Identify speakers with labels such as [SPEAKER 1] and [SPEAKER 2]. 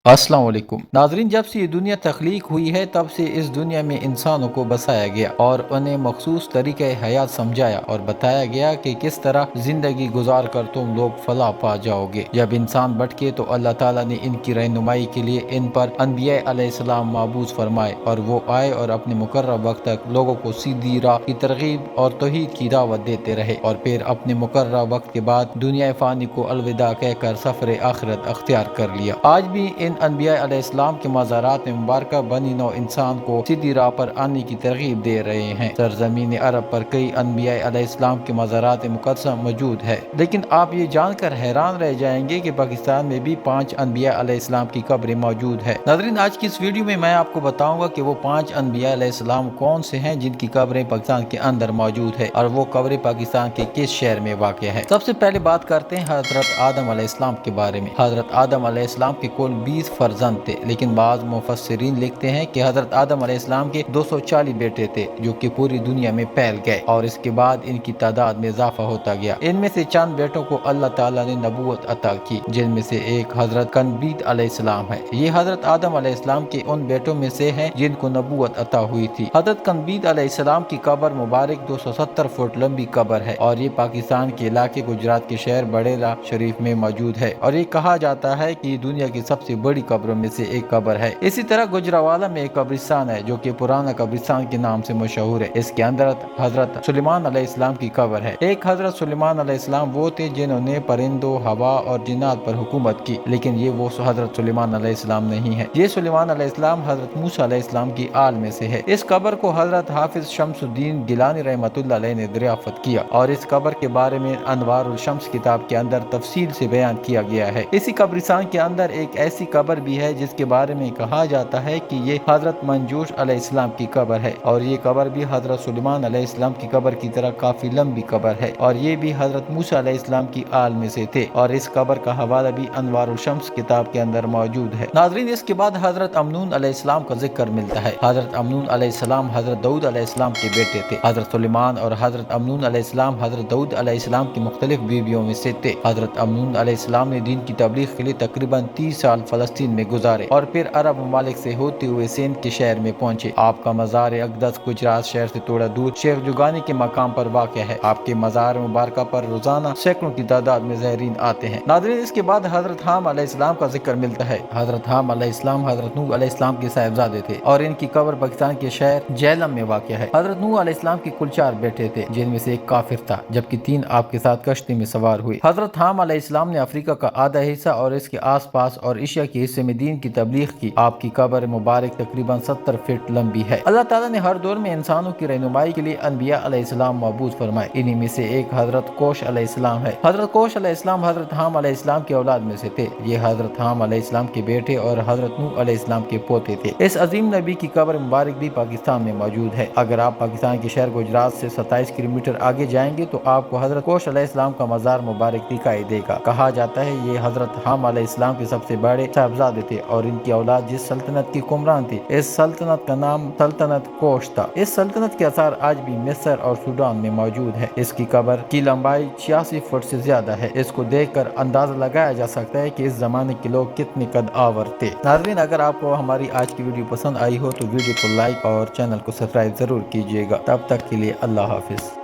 [SPEAKER 1] अस्सलाम वालेकुम नाजरीन, जब से ये दुनिया तख्लीक हुई है तब से इस दुनिया में इंसानों को बसाया गया और उन्हें मखसूस तरीक़े हयात समझाया और बताया गया कि किस तरह ज़िंदगी गुजार कर तुम लोग फलाह पा जाओगे। जब इंसान भटके तो अल्लाह ताला ने इनकी रहनुमाई के लिए इन पर अनबिया अलैहिस्सलाम माबूस फरमाए और वो आए और अपने मुकर्रर वक्त तक लोगों को सीधी राह की तरगीब और तौहीद की दावत देते रहे और फिर अपने मुकर्रर वक्त के बाद दुनिया फ़ानी को अलविदा कहकर सफ़र आखिरत अख्तियार कर लिया। आज भी इन अनबिया अलैहिस्सलाम के मज़ारात मुबारक बनी नौ इंसान को सीधी राह पर आने की तरगीब दे रहे हैं। सरज़मीन अरब पर कई अनबिया अलैहिस्सलाम के मज़ारात मुक़द्दसा मौजूद है, लेकिन आप ये जानकर हैरान रह जाएंगे कि पाकिस्तान में भी 5 अनबिया अलैहिस्सलाम की कब्रें मौजूद है। नाज़रीन, आज की इस वीडियो में मैं आपको बताऊंगा कि वो 5 अनबिया अलैहिस्सलाम कौन से हैं जिनकी कब्रें पाकिस्तान के अंदर मौजूद है और वो कब्रें पाकिस्तान के किस शहर में वाक़ है। सबसे पहले बात करते हैं हज़रत आदम अलैहिस्सलाम के बारे में। हज़रत आदम अलैहिस्सलाम के कुल 20 फर्जंद थे, लेकिन बाज़ मुफस्सिरीन लिखते हैं कि हज़रत आदम अलैहिस्सलाम के 240 बेटे थे जो कि पूरी दुनिया में फैल गए और इसके बाद इनकी तादाद में इजाफा होता गया। इनमें से चंद बेटों को अल्लाह ताला ने नबूवत अता की, जिनमें से एक हज़रत कनबीत अलैहिस्सलाम है। ये हज़रत आदम अलैहिस्सलाम के उन बेटों में से हैं जिनको नबूवत अता हुई थी। हज़रत कनबीत अलैहिस्सलाम की कब्र मुबारक 270 फुट लंबी कब्र है और ये पाकिस्तान के इलाके गुजरात के शहर बड़ेला शरीफ में मौजूद है और ये कहा जाता है कि दुनिया की सबसे बड़ी कब्रों में से एक कब्र है। इसी तरह गुजरावाला में एक कब्रिस्तान है जो कि पुराना कब्रिस्तान के नाम से मशहूर है। इसके अंदर हजरत सुलेमान अलैहिस्सलाम की कब्र है। एक हजरत सुलेमान अलैहिस्सलाम वो थे जिन्होंने परिंदों, हवा और जिन्नात पर हुकूमत की, लेकिन ये वो हजरत सुलेमान अलैहिस्सलाम नहीं है। ये सुलेमान अलैहिस्सलाम हजरत मूसा अलैहिस्सलाम की आल में से है। इस कब्र को हजरत हाफिज शम्सुद्दीन गिलानी रहमतुल्लाह अलैह ने दरियाफ्त किया और इस कब्र के बारे में अनवारुल शम्स किताब के अंदर तफसील से बयान किया गया है। इसी कब्रिस्तान के अंदर एक ऐसी कब्र भी है जिसके बारे में कहा जाता है कि ये हजरत मंजूश अलैहिस्सलाम की कब्र है और ये कब्र भी हजरत सुलेमान अलैहिस्सलाम की कब्र की तरह काफी लंबी कब्र है और ये भी हजरत मूसा अलैहिस्सलाम की आल में से थे और इस कब्र का हवाला भी अनवारुल शम्स किताब के अंदर मौजूद है। नाज़रीन, इसके बाद हजरत अमनून अलैहिस्सलाम का जिक्र मिलता है। हजरत अमनून अलैहिस्सलाम हजरत दाऊद अलैहिस्सलाम के बेटे थे। हजरत सुलेमान और हजरत अमनून अलैहिस्सलाम हजरत दाऊद अलैहिस्सलाम की मुख्तलिफ बीवियों में से थे। हजरत अमनून अलैहिस्सलाम ने दीन की तबलीग के लिए तकरीबन 30 साल फलस्तीन में गुजारे और फिर अरब ममालिक से होते हुए सिंध के शहर में पहुंचे। आपका मज़ार अक़दस गुजरात शहर से थोड़ा दूर शेख जुगानी के मकाम पर वाक़या है। आपके मज़ार मुबारक पर रोजाना सैकड़ों की तादाद में ज़ायरीन आते हैं। नाज़रीन, इसके बाद हजरत हाम अलैहिस्सलाम का जिक्र मिलता है। हजरत हाम अलैहिस्सलाम हजरत नूह अलैहिस्सलाम के साहिबजादे थे और इनकी कब्र पाकिस्तान के शहर जेहलम में वाक़या है। हजरत नूह अलैहिस्सलाम के कुल 4 बेटे थे, जिनमें से एक काफिर था जबकि 3 आपके साथ कश्ती में सवार हुए। हजरत हाम अलैहिस्सलाम ने अफ्रीका का आधा हिस्सा और इसके आस पास और एशिया के हिस्से में दीन की तबलीग की। आपकी कब्र मुबारक तकरीबन 70 फीट लंबी है। अल्लाह ताला ने हर दौर में इंसानों की रहनुमाई के लिए अनबिया अलैहिस्सलाम मबूस फरमाए। इन्हीं में से एक हजरत कोश अलैहिस्सलाम है। हजरत कोश अलैहिस्सलाम हजरत हाम अलैहिस्सलाम की औलाद में से थे। ये हजरत हाम अलैहिस्सलाम के बेटे और हजरत नूह अलैहिस्सलाम के पोते थे। इस अजीम नबी की कब्र मुबारक भी पाकिस्तान में मौजूद है। अगर आप पाकिस्तान के शहर गुजरात से 27 किलोमीटर आगे जाएंगे तो आपको हजरत कोश अलैहिस्सलाम का मज़ार मुबारक दिखाई देगा। कहा जाता है ये हजरत हाम अलैहिस्सलाम के सबसे बड़े साहबजादे थे और इनकी औलाद जिस सल्तनत की कुमरान थी, इस सल्तनत का नाम सल्तनत कोश था। इस सल्तनत के आसार आज भी मिस्र और सूडान में मौजूद है। इसकी कब्र की लंबाई 86 फुट से ज्यादा है। इसको देखकर अंदाजा लगाया जा सकता है कि इस जमाने के लोग कितने कद आवर थे। नाज़रीन, अगर आपको हमारी आज की वीडियो पसंद आई हो तो वीडियो को लाइक और चैनल को सब्सक्राइब जरूर कीजिएगा। तब तक के लिए अल्लाह हाफिज।